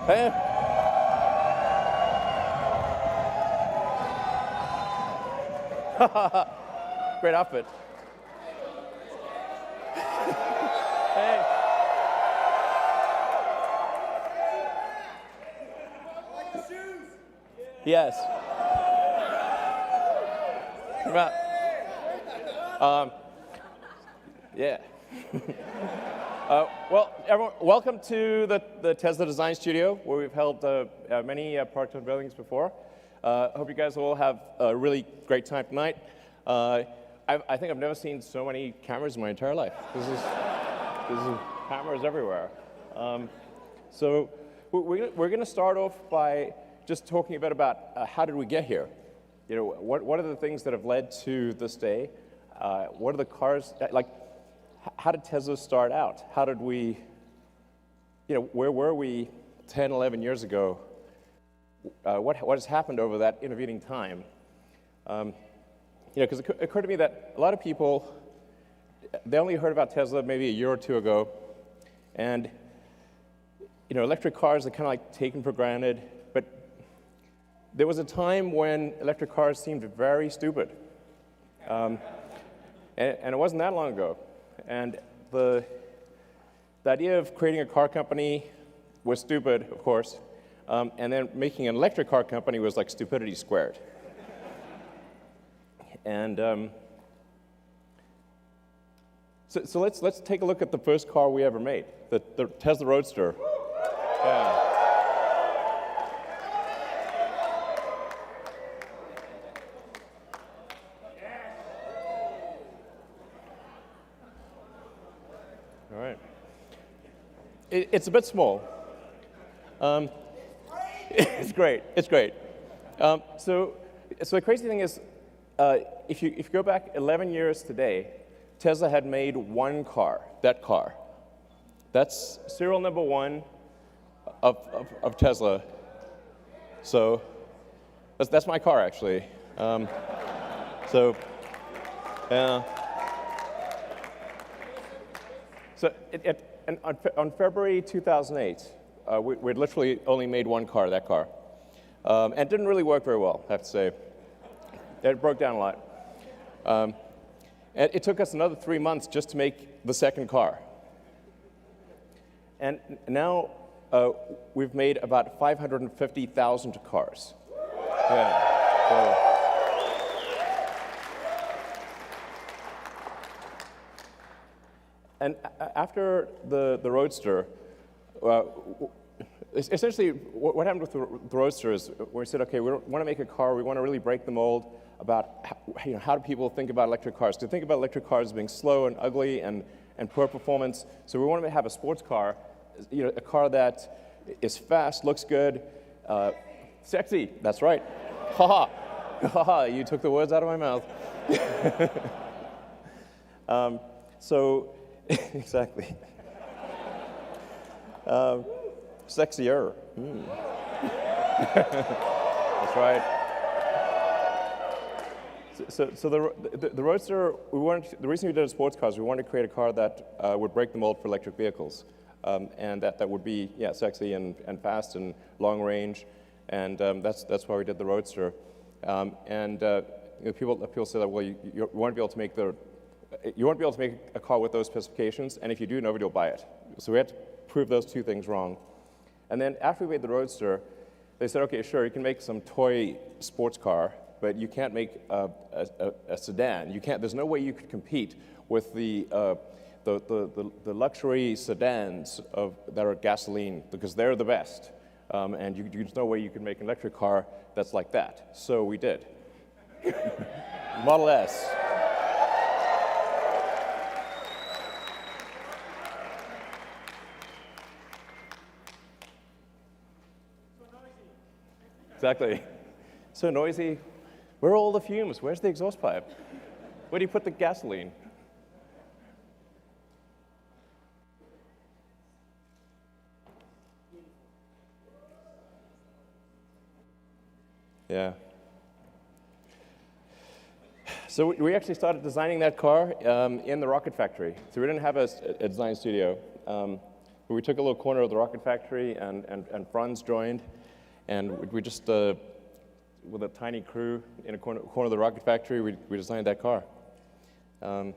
Hey. Great outfit. Hey. Yes. Yeah. Well, everyone, welcome to the Tesla Design Studio, where we've held many product unveilings before. Hope you guys will have a really great time tonight. I think I've never seen so many cameras in my entire life. This is cameras everywhere. So we're going to start off by just talking a bit about how did we get here. You know, what are the things that have led to this day? What are the cars like? How did Tesla start out? How did we, where were we 10, 11 years ago? What has happened over that intervening time? Because it occurred to me that a lot of people, they only heard about Tesla maybe a year or two ago, and electric cars are kind of like taken for granted, but there was a time when electric cars seemed very stupid, and it wasn't that long ago. And the idea of creating a car company was stupid, of course, and then making an electric car company was like stupidity squared. And so let's take a look at the first car we ever made, the Tesla Roadster. Yeah. All right. It's a bit small. It's great. It's great. So the crazy thing is, if you go back 11 years today, Tesla had made one car, that car. That's serial number 1 of Tesla. So that's my car, actually. So on February 2008, we'd literally only made one car, that car. And it didn't really work very well, I have to say. It broke down a lot. And it took us another 3 months just to make the second car. And now we've made about 550,000 cars. Yeah. So, and after the Roadster, essentially what happened with the Roadster is we said, okay, we want to make a car, we want to really break the mold about how do people think about electric cars. To think about electric cars as being slow and ugly and poor performance. So we want to have a sports car, a car that is fast, looks good, sexy. That's right. Ha ha. You took the words out of my mouth. So exactly. Sexier. That's right. So the Roadster, the reason we did sports cars, we wanted to create a car that would break the mold for electric vehicles, and that would be sexy and fast and long range, and that's why we did the Roadster. People say that, well, you won't be able to make a car with those specifications, and if you do, nobody will buy it. So we had to prove those two things wrong. And then after we made the Roadster, they said, okay, sure, you can make some toy sports car, but you can't make a sedan. You can't. There's no way you could compete with the luxury sedans that are gasoline, because they're the best. And there's no way you can make an electric car that's like that. So we did. Model S. Exactly. So noisy. Where are all the fumes? Where's the exhaust pipe? Where do you put the gasoline? Yeah. So we actually started designing that car in the rocket factory. So we didn't have a design studio. We took a little corner of the rocket factory, and Franz joined, and we just, with a tiny crew in a corner of the rocket factory, we designed that car. I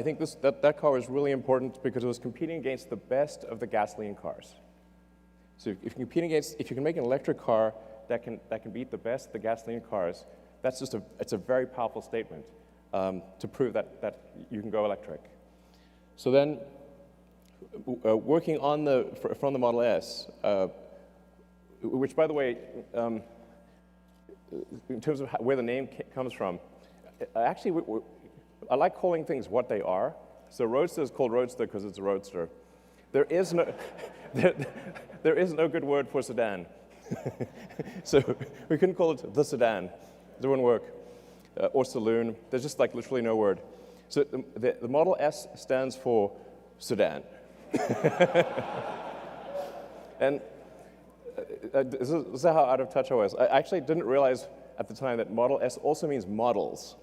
think that car was really important because it was competing against the best of the gasoline cars. So if you can make an electric car that can beat the best of the gasoline cars, it's a very powerful statement to prove that you can go electric. So then, working from the Model S, which, by the way, in terms of where the name comes from, actually, I like calling things what they are. So Roadster is called Roadster because it's a roadster. There is no good word for sedan. So we couldn't call it the sedan. It wouldn't work. Or saloon. There's just like literally no word. So the Model S stands for sedan. And this is how out of touch I was. I actually didn't realize at the time that Model S also means models.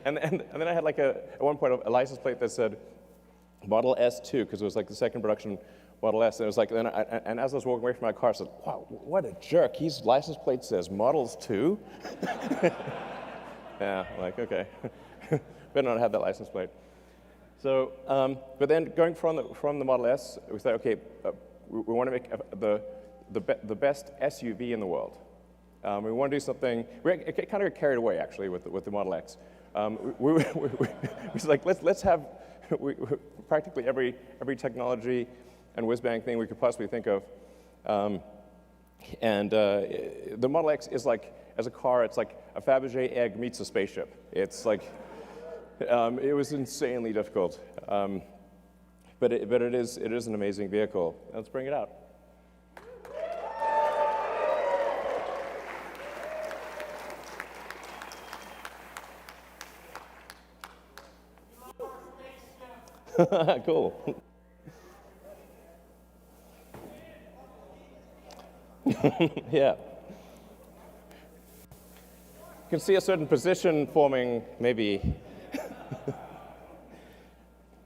and then I had at one point a license plate that said Model S2 because it was like the second production Model S, and it was like, and as I was walking away from my car, I said, "Wow, what a jerk! His license plate says Models 2." Yeah, I'm like, okay, better not have that license plate. So, but then going from the Model S, we said, okay, we want to make the best SUV in the world. We want to do something. We kind of got carried away actually with the Model X. We was like, let's have practically every technology and whiz-bang thing we could possibly think of. The Model X is like, as a car, it's like a Fabergé egg meets a spaceship. It's like, it was insanely difficult, but it is an amazing vehicle. Let's bring it out. Cool. Yeah. You can see a certain position forming, maybe.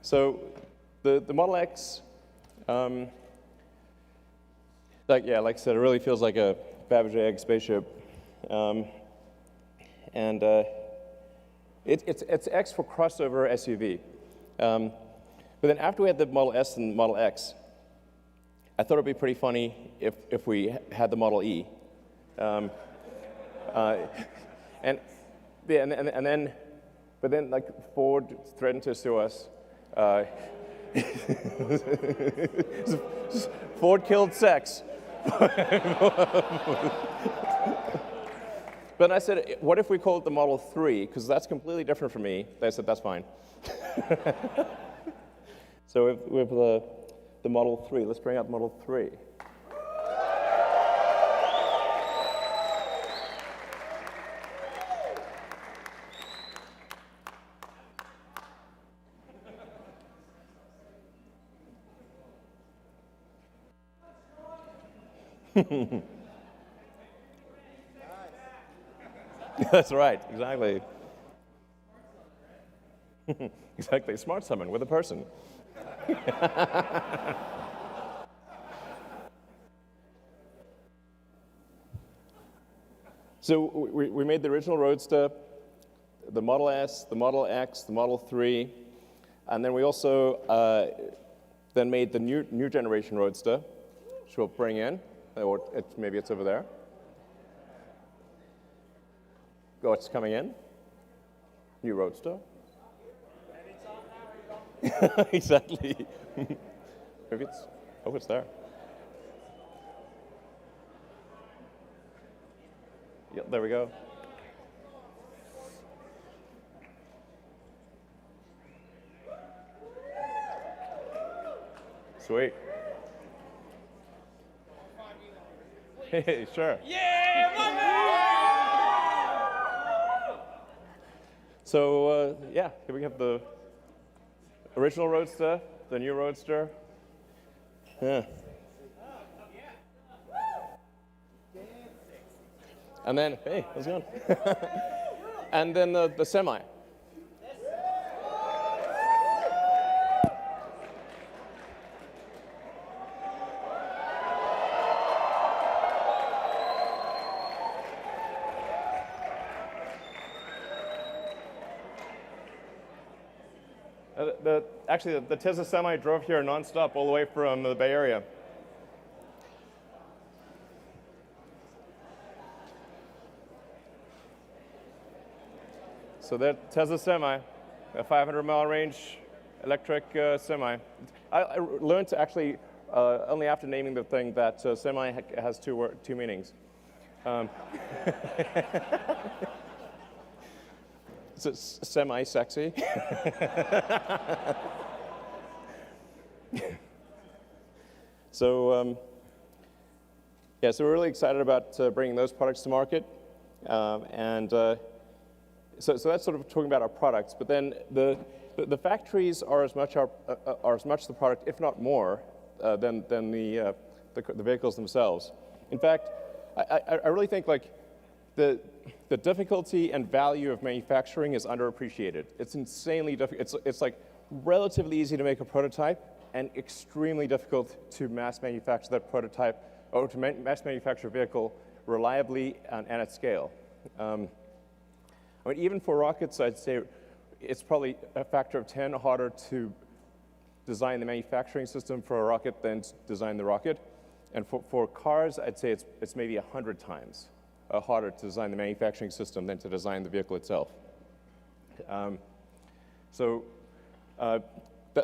So, the Model X, like I said, it really feels like a Fabergé egg spaceship, it's X for crossover SUV. But then after we had the Model S and Model X, I thought it'd be pretty funny if we had the Model E. But then like Ford threatened to sue us. Ford killed sex. But I said, what if we call it the Model 3? Because that's completely different from me. They said, that's fine. So we have the Model 3. Let's bring out the Model 3. That's right, exactly. Exactly, smart summon with a person. So we made the original Roadster, the Model S, the Model X, the Model 3, and then we also then made the new generation Roadster, which we'll bring in, or maybe it's over there. Oh, it's coming in. New Roadster. Exactly. Maybe it's, oh, it's there. Yep, there we go. Sweet. Hey, sure. Yeah, my man! So, yeah, here we have the original Roadster, the new Roadster. Yeah. And then, hey, how's it going? And then the Semi. actually, the Tesla Semi drove here nonstop all the way from the Bay Area. So that Tesla Semi, a 500-mile range electric semi. I learned to actually, only after naming the thing, that semi has two meanings. It's semi-sexy. So, yeah, so we're really excited about bringing those products to market. So that's sort of talking about our products. But then the factories are as much the product, if not more, than the vehicles themselves. In fact, I really think like the difficulty and value of manufacturing is underappreciated. It's insanely difficult. It's like relatively easy to make a prototype and extremely difficult to mass manufacture that prototype or to mass manufacture a vehicle reliably and at scale. I mean, even for rockets, I'd say it's probably a factor of 10 harder to design the manufacturing system for a rocket than to design the rocket. And for cars, I'd say it's maybe 100 times harder to design the manufacturing system than to design the vehicle itself.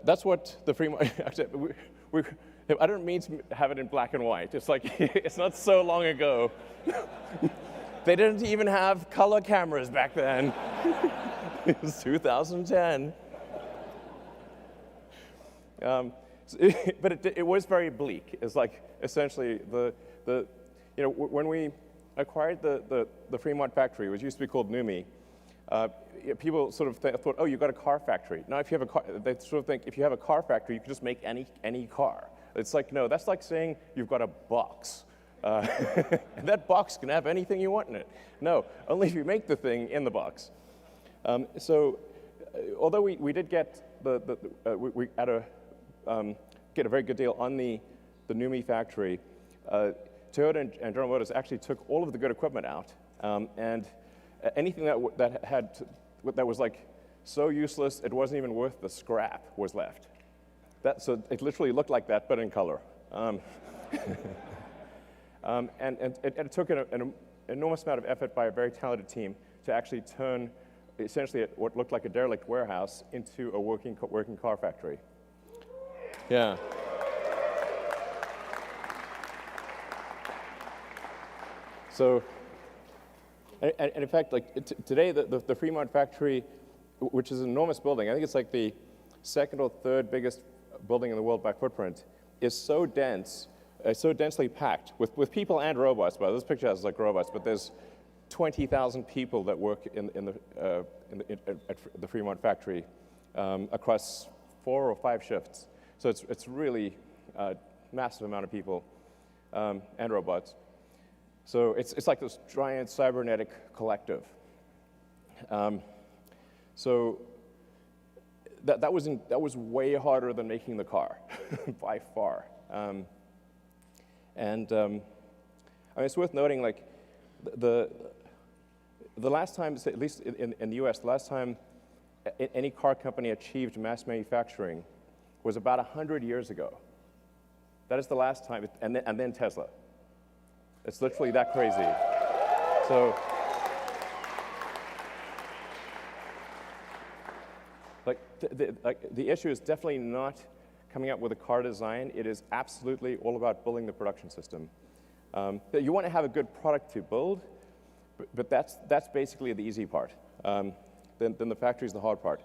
That's what the free market. I don't mean to have it in black and white. It's like it's not so long ago. They didn't even have color cameras back then. It was 2010. But it was very bleak. It's like essentially when we acquired the Fremont factory, which used to be called NUMMI, people sort of thought, oh, you've got a car factory. Now, if you have a car, they sort of think if you have a car factory, you can just make any car. It's like, no, that's like saying you've got a box. And that box can have anything you want in it. No, only if you make the thing in the box. Although we did get we had get a very good deal on the NUMMI factory, Toyota and General Motors actually took all of the good equipment out, and anything that was like so useless it wasn't even worth the scrap was left. So it literally looked like that, but in color. And it took an enormous amount of effort by a very talented team to actually turn essentially what looked like a derelict warehouse into a working car factory. Yeah. So, and in fact, like today, the Fremont factory, which is an enormous building, I think it's like the second or third biggest building in the world by footprint, is so dense, so densely packed with people and robots. But this picture has like robots, but there's 20,000 people that work at the Fremont factory across 4 or 5 shifts. So it's really a massive amount of people and robots. So it's like this giant cybernetic collective. So that was way harder than making the car, by far. I mean, it's worth noting, like the last time, at least in the U.S., the last time any car company achieved mass manufacturing was about 100 years ago. That is the last time, and then Tesla. It's literally that crazy. So, the issue is definitely not coming up with a car design. It is absolutely all about building the production system. You want to have a good product to build, but that's basically the easy part. Then the factory is the hard part.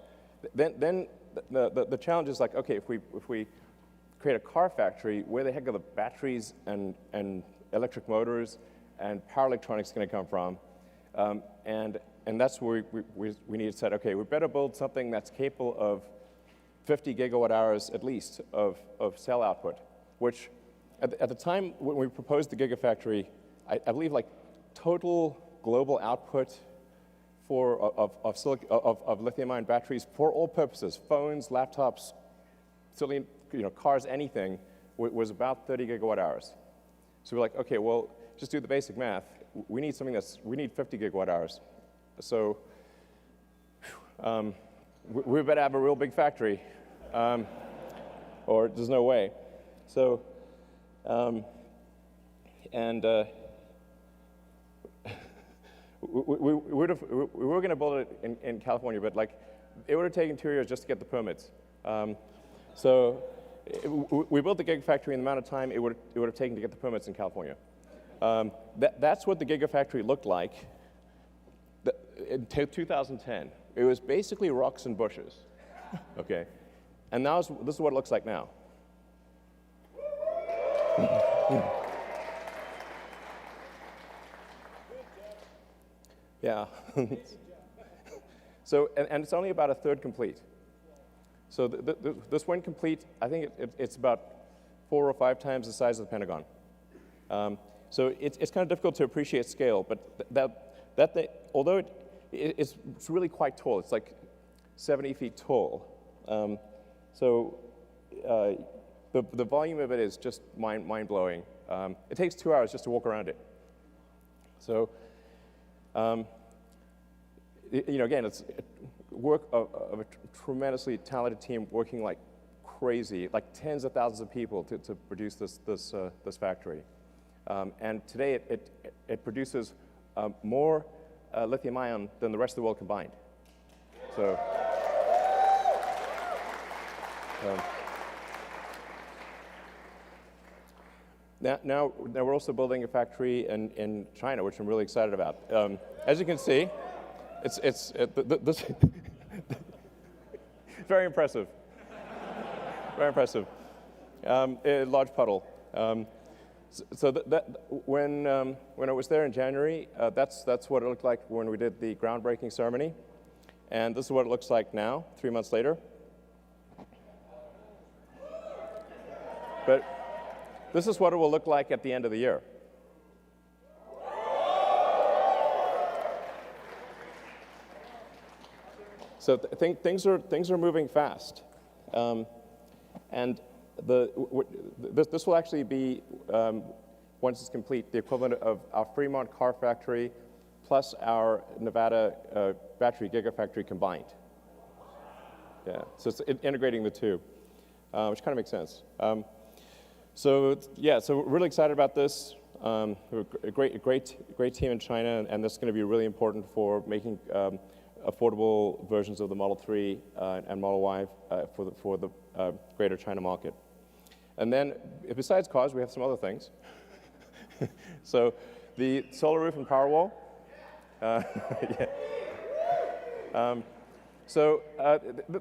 Then the challenge is like, okay, if we create a car factory, where the heck are the batteries and electric motors and power electronics going to come from? And that's where we need to say, okay, we better build something that's capable of 50 gigawatt hours at least of cell output, which at the time when we proposed the Gigafactory, I believe like total global output of lithium-ion batteries for all purposes, phones, laptops, certainly cars, anything, was about 30 gigawatt hours. So we're like, okay, well, just do the basic math. We need 50 gigawatt hours. So we better have a real big factory. or there's no way. So, and we were going to build it in California, but like it would have taken 2 years just to get the permits. So we built the Gigafactory in the amount of time it would have taken to get the permits in California. That's what the Gigafactory looked like in 2010. It was basically rocks and bushes, okay? And now this is what it looks like now. Yeah. So, and it's only about a third complete. So this one complete, I think it's about 4 or 5 times the size of the Pentagon. So it's kind of difficult to appreciate scale, but although it's really quite tall, it's like 70 feet tall. So the volume of it is just mind-blowing. It takes 2 hours just to walk around it. So, again, it's work of a tremendously talented team working like crazy, like tens of thousands of people to produce this factory. And today it produces more lithium-ion than the rest of the world combined. So. Now we're also building a factory in China, which I'm really excited about. As you can see, it's very impressive. Very impressive. A large puddle. So when I was there in January, that's what it looked like when we did the groundbreaking ceremony, and this is what it looks like now, 3 months later. But this is what it will look like at the end of the year. So things are moving fast, and this will actually be, once it's complete, the equivalent of our Fremont car factory plus our Nevada battery gigafactory combined. Yeah, so it's integrating the two, which kind of makes sense. So we're really excited about this. A great team in China, and this is going to be really important for making affordable versions of the Model 3 and Model Y for the greater China market. And then, besides cars, we have some other things. So, the solar roof and Powerwall.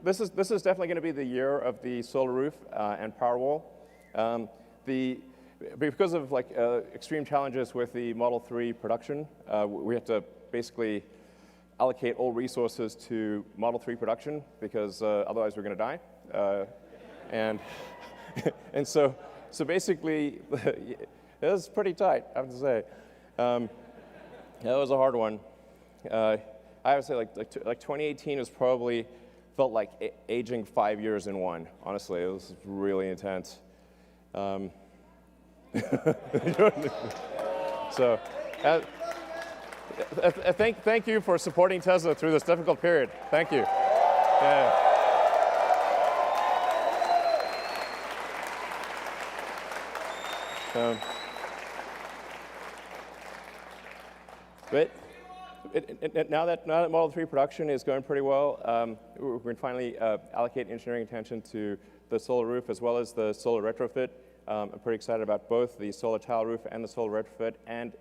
This is definitely going to be the year of the solar roof and Powerwall. Because of extreme challenges with the Model 3 production, we have to basically allocate all resources to Model 3 production because otherwise we're going to die. And so basically, it was pretty tight, I have to say. That was a hard one. I would say like 2018 was probably felt like aging 5 years in one. Honestly, it was really intense. So, thank you for supporting Tesla through this difficult period. Thank you. Yeah. But now that Model 3 production is going pretty well, we're going to finally allocate engineering attention to the solar roof as well as the solar retrofit. I'm pretty excited about both the solar tile roof and the solar retrofit and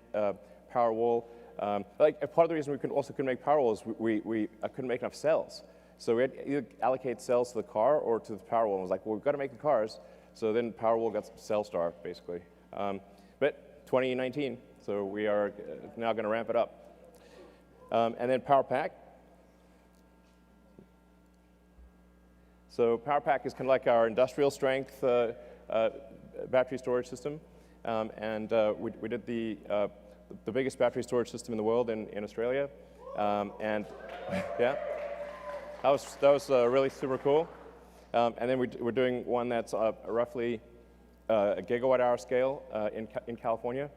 Powerwall. Part of the reason we couldn't make Powerwall is we couldn't make enough cells. So we had to either allocate cells to the car or to the Powerwall. And I was like, well, we've got to make the cars. So then Powerwall got cell star, basically. But 2019, so we are now going to ramp it up. And then PowerPack. So PowerPack is kind of like our industrial strength battery storage system. We did the biggest battery storage system in the world in Australia. And yeah, that was really super cool. And then we're doing one that's roughly a gigawatt-hour scale in California.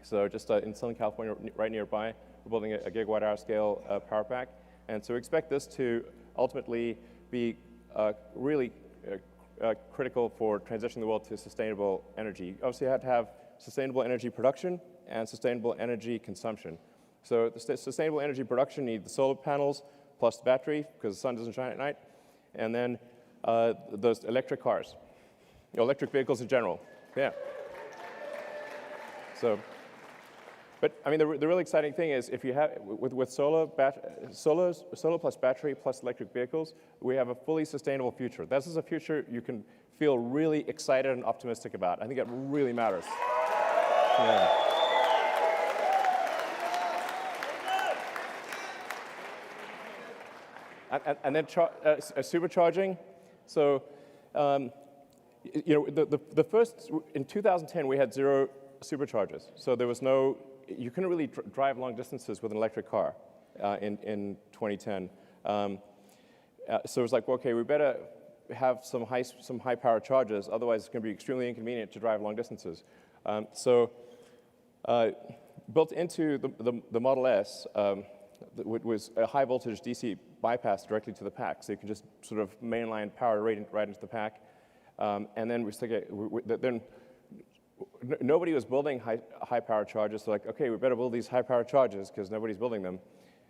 So just in Southern California, right nearby, we're building a gigawatt-hour scale power pack. And so we expect this to ultimately be really critical for transitioning the world to sustainable energy. Obviously, you have to have sustainable energy production and sustainable energy consumption. So the sustainable energy production need the solar panels plus the battery, because the sun doesn't shine at night, and then those electric cars, electric vehicles in general. Yeah. So, but I mean, the really exciting thing is if you have, with solar plus battery plus electric vehicles, we have a fully sustainable future. This is a future you can feel really excited and optimistic about. I think it really matters. Yeah. And then supercharging. So, the first, in 2010, we had 0 superchargers. So there was no, you couldn't really drive long distances with an electric car in 2010. So it was like, well, okay, we better have some high power chargers, otherwise it's going to be extremely inconvenient to drive long distances. So built into the Model S was a high voltage DC bypass directly to the pack, so you can just sort of mainline power right into the pack. And then then nobody was building high power chargers, so like, okay, we better build these high power chargers because nobody's building them.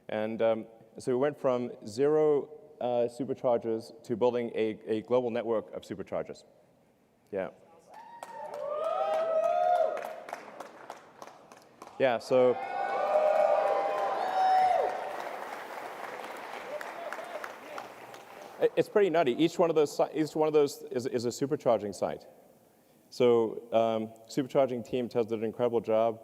And so we went from 0 superchargers to building a global network of superchargers. Yeah. Yeah, so it's pretty nutty. Each one of those is a supercharging site. So supercharging team has done an incredible job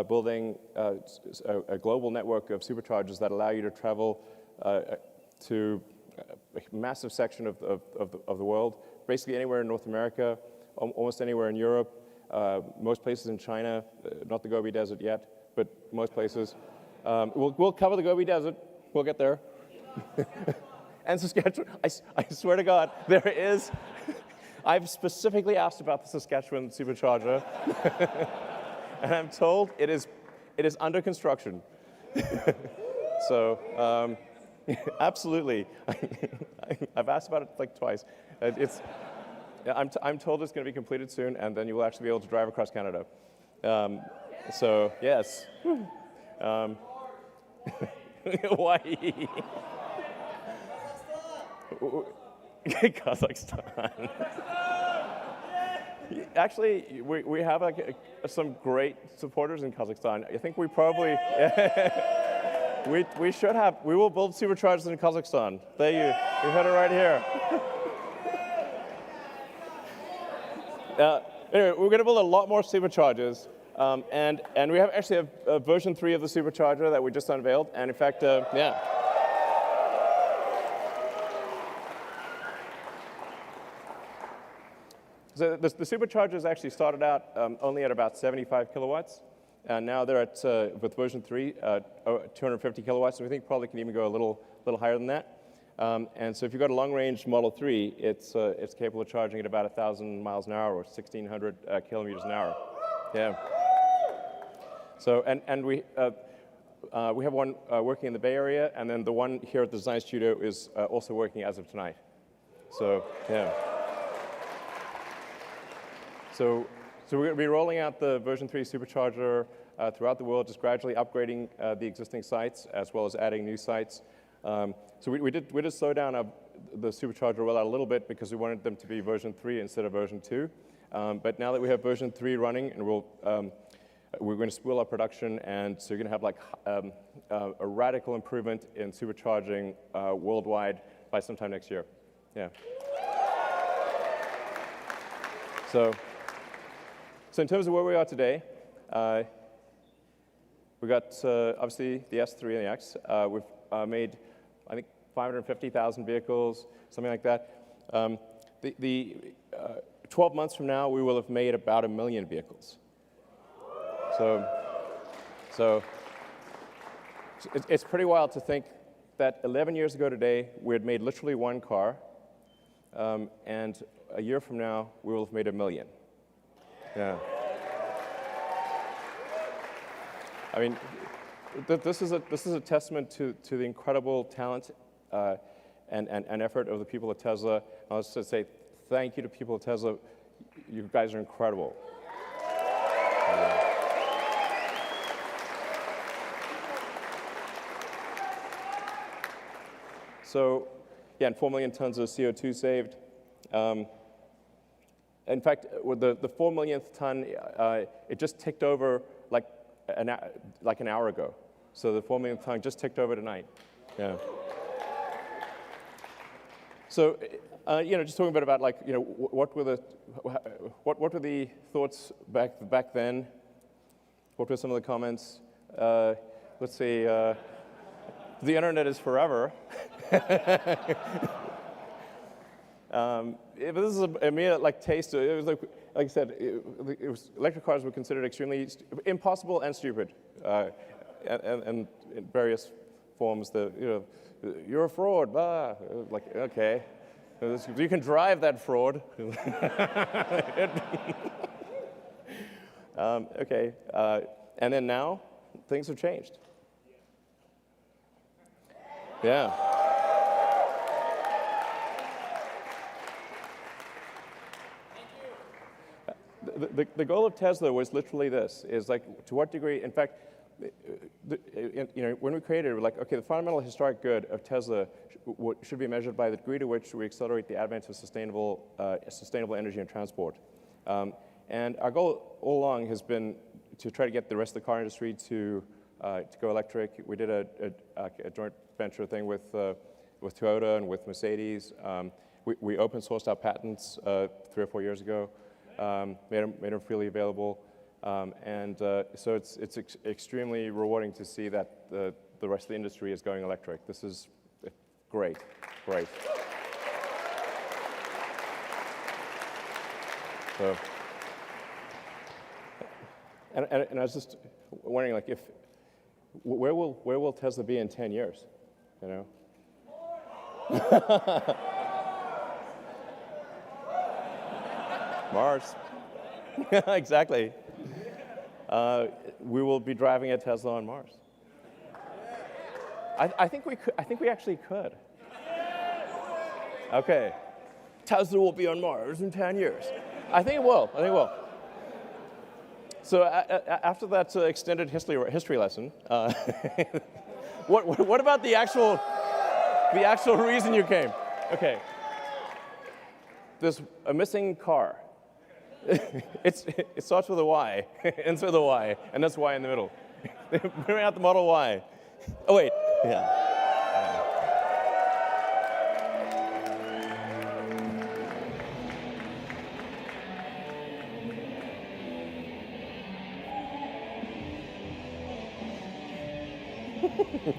building a global network of superchargers that allow you to travel to a massive section of the world, basically anywhere in North America, almost anywhere in Europe, most places in China, not the Gobi Desert yet, but most places. We'll cover the Gobi Desert. We'll get there. And Saskatchewan, I swear to God, there is. I've specifically asked about the Saskatchewan supercharger, and I'm told it is under construction. So, absolutely, I've asked about it like twice. I'm told it's going to be completed soon, and then you will actually be able to drive across Canada. So yes, Hawaii. Kazakhstan. Actually, we have some great supporters in Kazakhstan. I think we probably we should have. We will build superchargers in Kazakhstan. There you heard it right here. Anyway, we're going to build a lot more superchargers, and we have actually a version 3 of the supercharger that we just unveiled. And in fact, yeah. So the superchargers actually started out only at about 75 kilowatts, and now they're at, with version 3, 250 kilowatts, and we think probably can even go a little higher than that. And so if you've got a long-range Model 3, it's capable of charging at about 1,000 miles an hour or 1,600 kilometers an hour. Yeah. So, and we have one working in the Bay Area, and then the one here at the design studio is also working as of tonight. So, yeah. So we're going to be rolling out the version 3 supercharger throughout the world, just gradually upgrading the existing sites as well as adding new sites. So we did slow down the supercharger rollout a little bit because we wanted them to be version 3 instead of version 2. But now that we have version 3 running, and we're going to spool up production, and so you're going to have like a radical improvement in supercharging worldwide by sometime next year. Yeah. So in terms of where we are today, we got obviously the S3 and the X. We've made, I think, 550,000 vehicles, something like that. 12 months from now, we will have made about 1 million vehicles. So it's pretty wild to think that 11 years ago today, we had made literally 1 car, and a year from now, we will have made 1 million. Yeah. I mean, this is a testament to the incredible talent and effort of the people at Tesla. I want to say thank you to people at Tesla. You guys are incredible. So, yeah, and 4 million tons of CO2 saved. In fact, with the 4 millionth ton, it just ticked over like an hour ago. So the 4 millionth ton just ticked over tonight. Yeah. So, just talking a bit about like, what were the thoughts back then? What were some of the comments? Let's see. The internet is forever. But this is a mere like taste. It was like I said, electric cars were considered extremely impossible and stupid, and in various forms. You're a fraud. Like okay, you can drive that fraud. Okay, and then now things have changed. Yeah. The goal of Tesla was literally this, is like, to what degree, in fact, when we created it, we're like, okay, the fundamental historic good of Tesla should be measured by the degree to which we accelerate the advent of sustainable energy and transport. And our goal all along has been to try to get the rest of the car industry to go electric. We did a joint venture thing with Toyota and with Mercedes. We open sourced our patents 3 or 4 years ago. Made them freely available, so it's extremely rewarding to see that the rest of the industry is going electric. This is great. So, and I was just wondering, like, where will Tesla be in 10 years? Mars. Exactly. We will be driving a Tesla on Mars. I think we could. I think we actually could. Okay. Tesla will be on Mars in 10 years. I think it will. So after that extended history lesson, what about the actual reason you came? Okay. There's a missing car. It starts with a Y, ends with a Y, and that's Y in the middle. Bring out the Model Y. Oh wait, yeah.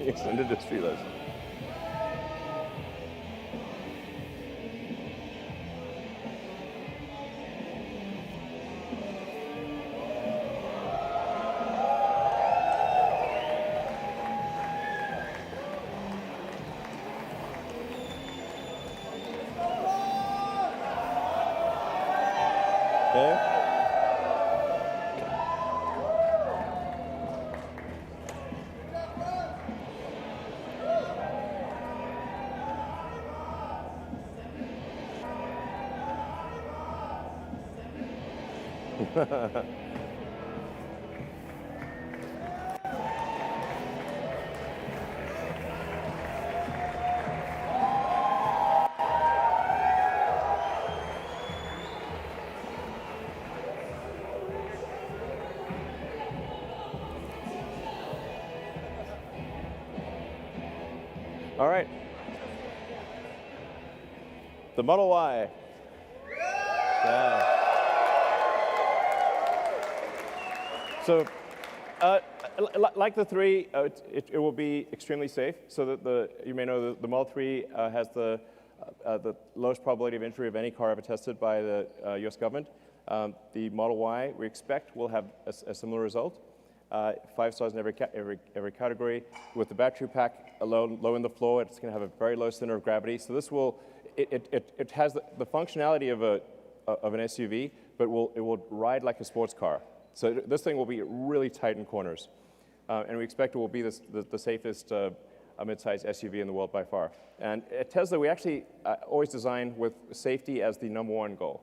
Extended history lesson. All right. The Model Y. Yeah. So, like the 3, it will be extremely safe. So that you may know the Model 3 has the lowest probability of injury of any car ever tested by the U.S. government. The Model Y, we expect, will have a similar result. 5 stars in every category. With the battery pack low in the floor, it's going to have a very low center of gravity. So this will, it has the functionality of an SUV, but it will ride like a sports car. So this thing will be really tight in corners, and we expect it will be the safest a mid-size SUV in the world by far. And at Tesla, we actually always design with safety as the #1 goal.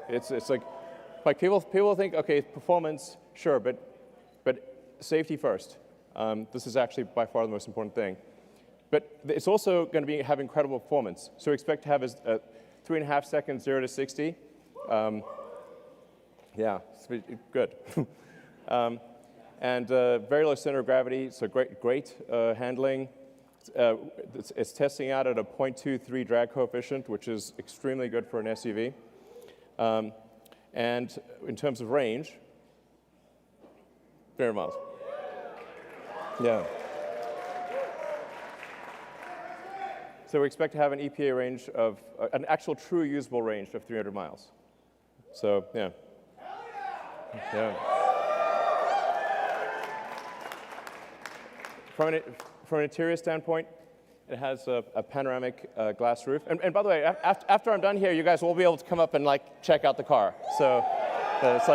It's like people think, okay, performance, sure, but safety first. This is actually by far the most important thing. But it's also going to have incredible performance. So we expect to have a 3.5 seconds 0 to 60. Yeah, it's good. And very low center of gravity, so great handling. It's testing out at a 0.23 drag coefficient, which is extremely good for an SUV. And in terms of range, 300 miles. Yeah. So we expect to have an EPA range of, an actual true usable range of 300 miles. So, yeah. Yeah. From an interior standpoint, it has a panoramic glass roof. And by the way, after I'm done here, you guys will be able to come up and check out the car. So it's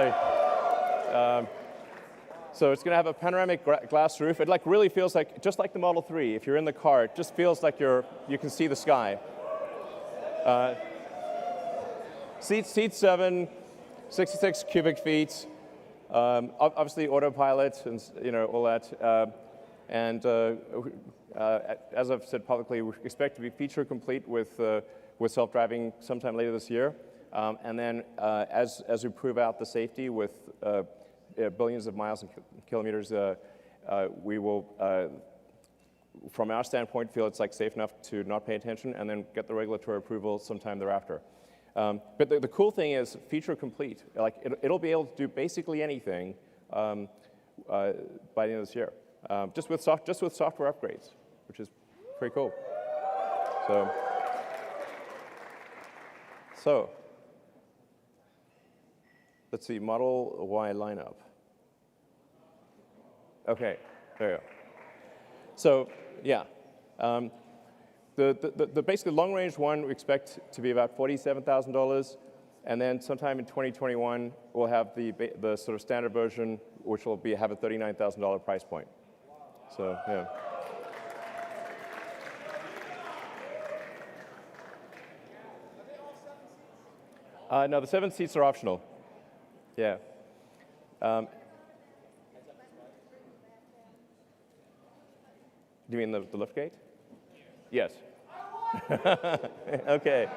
so it's going to have a panoramic glass roof. It really feels like, just like the Model 3, if you're in the car, it just feels like you can see the sky. Seat 7, 66 cubic feet. Obviously autopilot and all that. As I've said publicly, we expect to be feature complete with self-driving sometime later this year. And then as we prove out the safety with billions of miles and kilometers, we will, from our standpoint, feel it's safe enough to not pay attention and then get the regulatory approval sometime thereafter. But the cool thing is feature complete. It'll be able to do basically anything by the end of this year. Just with software upgrades, which is pretty cool. So let's see, Model Y lineup. Okay, there you go. So yeah, the basically long range one we expect to be about $47,000, and then sometime in 2021 we'll have the sort of standard version, which will have a $39,000 price point. So, yeah. No, the 7 seats are optional. Yeah. Do you mean the liftgate? Yes. Okay.